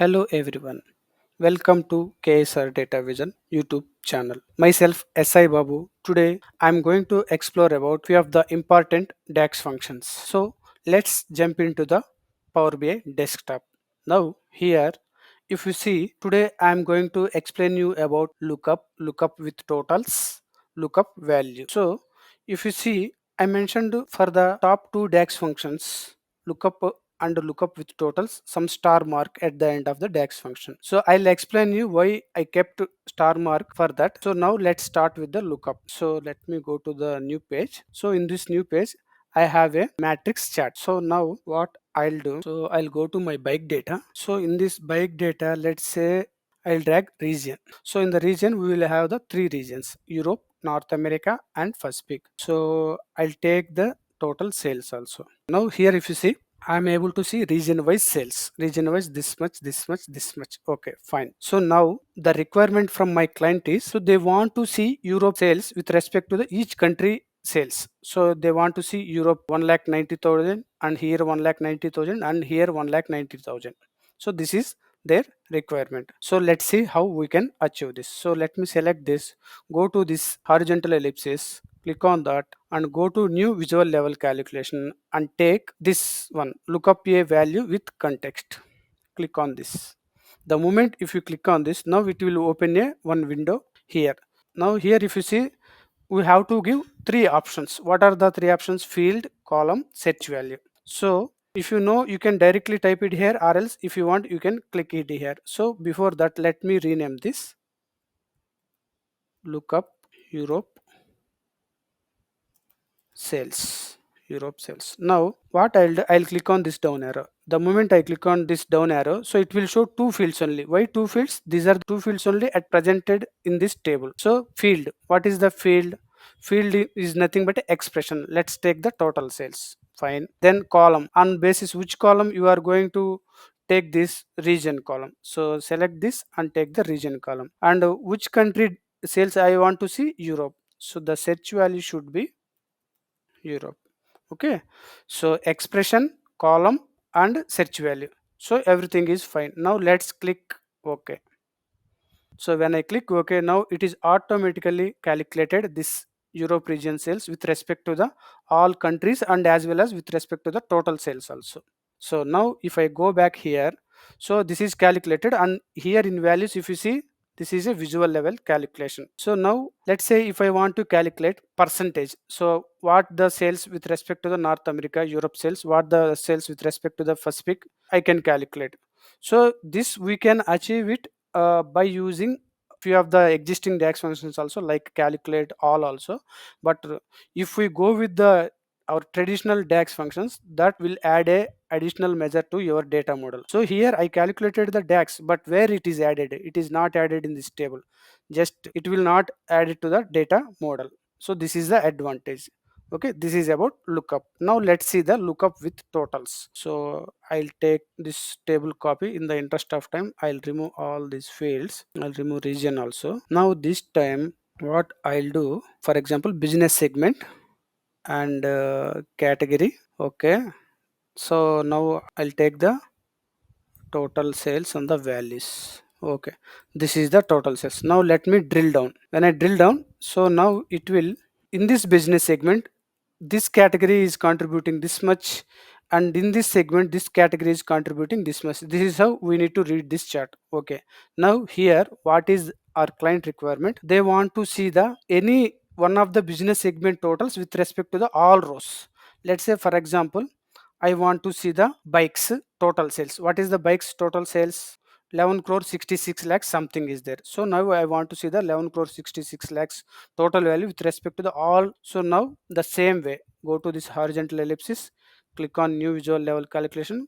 Hello everyone. Welcome to KSR Datavision YouTube channel. Myself Si Babu. Today I'm going to explore about few of the important DAX functions. So let's jump into the Power BI desktop. Now here if you see today I'm going to explain you about lookup with totals, lookup value. So if you see I mentioned for the top two DAX functions lookup and lookup with totals some star mark at the end of the DAX function. So I'll explain you why I kept star mark for that. So now let's start with the lookup. So let me go to the new page. So in this new page I have a matrix chart. So now what I'll do, so I'll go to my bike data. So in this bike data, let's say I'll drag region. So in the region we will have the three regions: Europe, North America and Pacific. So I'll take the total sales also. Now here if you see I'm able to see region wise sales, region wise this much, this much, this much. Okay, fine. So now the requirement from my client is, so they want to see Europe sales with respect to the each country sales. So they want to see Europe 1,90,000 and here 1,90,000 and here 1,90,000. So this is their requirement. So let's see how we can achieve this. So let me select this, go to this horizontal ellipsis, click on that and go to new visual level calculation and take this one, look up a value with context. Click on this. The moment if you click on this, now it will open a one window here. Now here if you see we have to give three options. What are the three options? Field, column, search value. So if you know, you can directly type it here, or else if you want you can click it here. So before that let me rename this lookup Europe sales. Europe sales. Now what I'll do, I'll click on this down arrow. The moment I click on this down arrow, so it will show two fields only. Why two fields? These are two fields only at presented in this table. So field, what is the field? Field is nothing but expression. Let's take the total sales. Fine. Then column, on basis which column you are going to take this region column. So select this and take the region column. And which country sales I want to see? Europe. So the search value should be Europe. Okay, so expression, column and search value. So everything is fine. Now let's click OK. So when I click OK, now it is automatically calculated this Europe region sales with respect to the all countries and as well as with respect to the total sales also. So now if I go back here, so this is calculated and here in values if you see this is a visual level calculation. So now let's say if I want to calculate percentage, so what the sales with respect to the North America Europe sales, what the sales with respect to the Pacific, I can calculate. So this we can achieve it by using few of the existing DAX functions also, like calculate all also. But if we go with the our traditional DAX functions, that will add a additional measure to your data model. So here I calculated the DAX, but where it is added, it is not added in this table. Just it will not add it to the data model. So this is the advantage. Okay, this is about lookup. Now let's see the lookup with totals. So I'll take this table copy. In the interest of time, I'll remove all these fields. I'll remove region also. Now this time what I'll do, for example, business segment and category. Okay, so now I'll take the total sales and the values. Okay, this is the total sales. Now let me drill down. When I drill down, so now it will, in this business segment, this category is contributing this much, and in this segment this category is contributing this much. This is how we need to read this chart. Okay, now here what is our client requirement? They want to see the any one of the business segment totals with respect to the all rows. Let's say for example I want to see the bikes total sales. What is the bikes total sales? 11 crore 66 lakhs something is there. So now I want to see the 11 crore 66 lakhs total value with respect to the all. So now the same way, go to this horizontal ellipsis, click on new visual level calculation,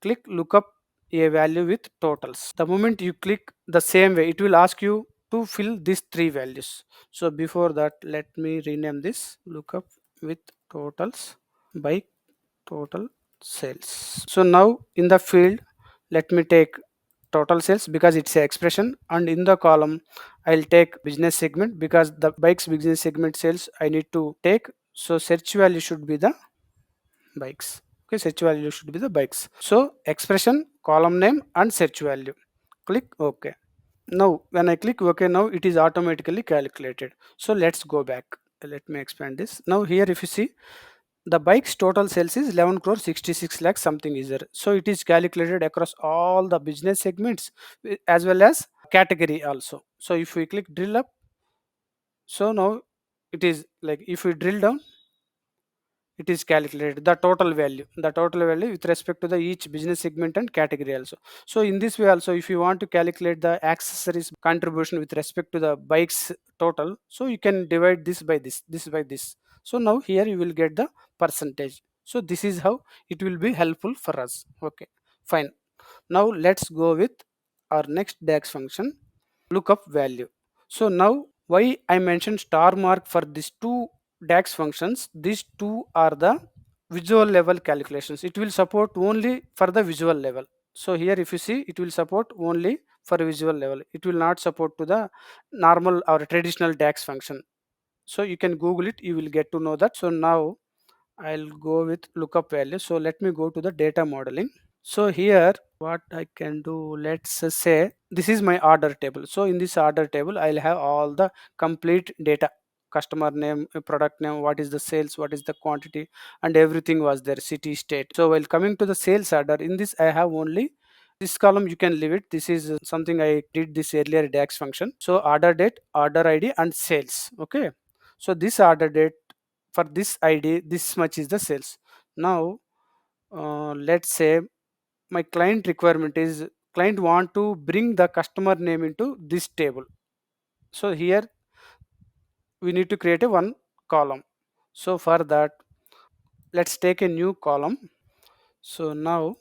click look up a value with totals. The moment you click the same way, it will ask you to fill these three values. So before that, let me rename this lookup with totals by total sales. So now in the field, let me take total sales because it's an expression, and in the column I'll take business segment because the bikes business segment sales I need to take. So search value should be the bikes. Okay, search value should be the bikes. So expression, column name and search value. Click OK. Now when I click OK, now it is automatically calculated. So let's go back. Let me expand this. Now here if you see, the bike's total sales is 11 crore 66 lakh something is there. So it is calculated across all the business segments as well as category also. So if we click drill up, so now it is like if we drill down, it is calculated the total value with respect to the each business segment and category also. So in this way also, if you want to calculate the accessories contribution with respect to the bikes total, so you can divide this by this by this. So now here you will get the percentage. So this is how it will be helpful for us. Okay, fine. Now let's go with our next DAX function, lookup value. So now why I mentioned star mark for these two DAX functions, these two are the visual level calculations. It will support only for the visual level. So here if you see, it will support only for visual level. It will not support to the normal or traditional DAX function. So you can Google it, you will get to know that. So now I'll go with lookup value. So let me go to the data modeling. So here what I can do, let's say this is my order table. So in this order table I'll have all the complete data, customer name, product name, what is the sales, what is the quantity, and everything was there, city, state. So while coming to the sales order, in this I have only this column, you can leave it. This is something I did this earlier DAX function. So order date, order ID and sales. Okay, so this order date, for this ID this much is the sales. Now let's say my client requirement is, client want to bring the customer name into this table. So here we need to create a one column. So for that, let's take a new column. So now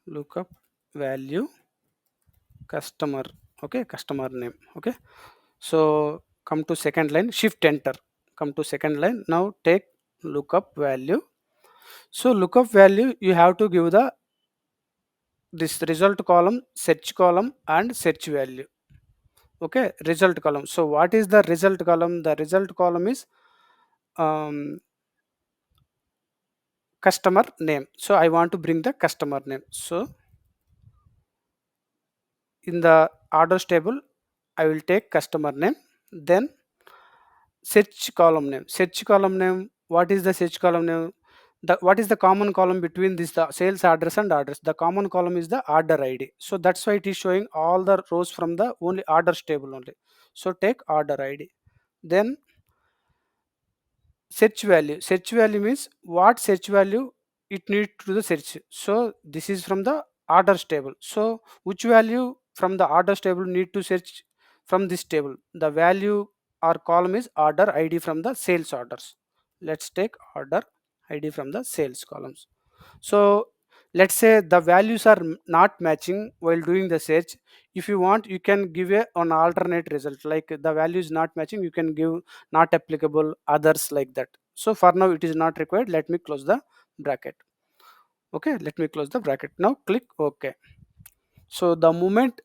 lookup value customer, okay, customer name. Okay, so come to second line, shift enter, come to second line. Now take lookup value. So lookup value, you have to give the this result column, search column and search value. Okay, result column. So what is the result column? The result column is um, customer name. So I want to bring the customer name. So in the orders table I will take customer name, then search column name. Search column name, what is the search column name? The what is the common column between this, the sales address and orders? The common column is the order ID. So that's why it is showing all the rows from the only orders table only. So take order ID. Then search value. Search value means what search value it needs to the search. So this is from the orders table. So which value from the orders table need to search from this table? The value or column is order ID from the sales orders. Let's take order ID from the sales columns. So let's say the values are not matching while doing the search. If you want, you can give an alternate result, like the value is not matching, you can give not applicable, others, like that. So for now it is not required. Let me close the bracket. Okay, let me close the bracket. Now click OK. So the moment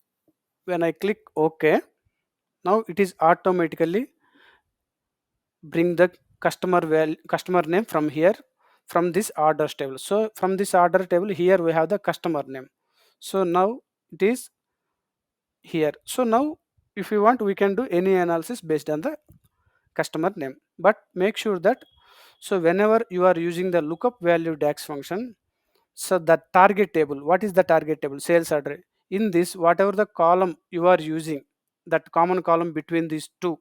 when I click OK, now it is automatically bring the customer name from here, from this orders table. So from this order table here we have the customer name. So now it is here. So now if you want, we can do any analysis based on the customer name, but make sure that, so whenever you are using the lookup value DAX function, so the target table, what is the target table? Sales order. In this, whatever the column you are using, that common column between these two,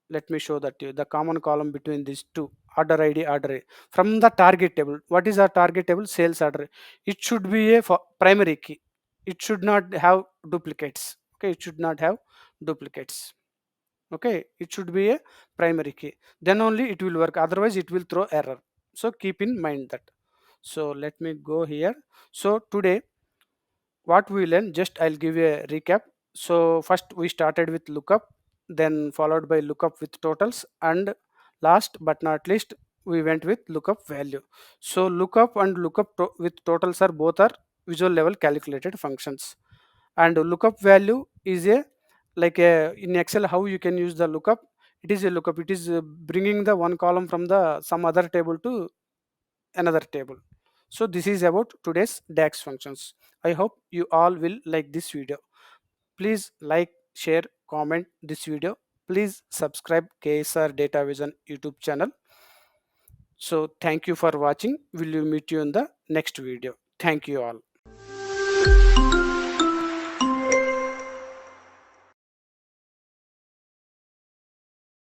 let me show that to you, the common column between these two, order ID, order ID. From the target table, what is our target table? Sales order. It should be a primary key. It should not have duplicates. Okay, it should not have duplicates. Okay, it should be a primary key, then only it will work, otherwise it will throw error. So keep in mind that. So let me go here. So today what we learned, just I'll give you a recap. So first we started with lookup, then followed by lookup with totals, and last but not least we went with lookup value. So lookup and with totals are both are visual level calculated functions, and lookup value is a, like a, in Excel how you can use the lookup, it is a lookup. It is bringing the one column from the some other table to another table. So this is about today's DAX functions. I hope you all will like this video. Please like, share, comment this video. Please subscribe KSR Datavision YouTube channel. So thank you for watching. Will you meet you in the next video. Thank you all.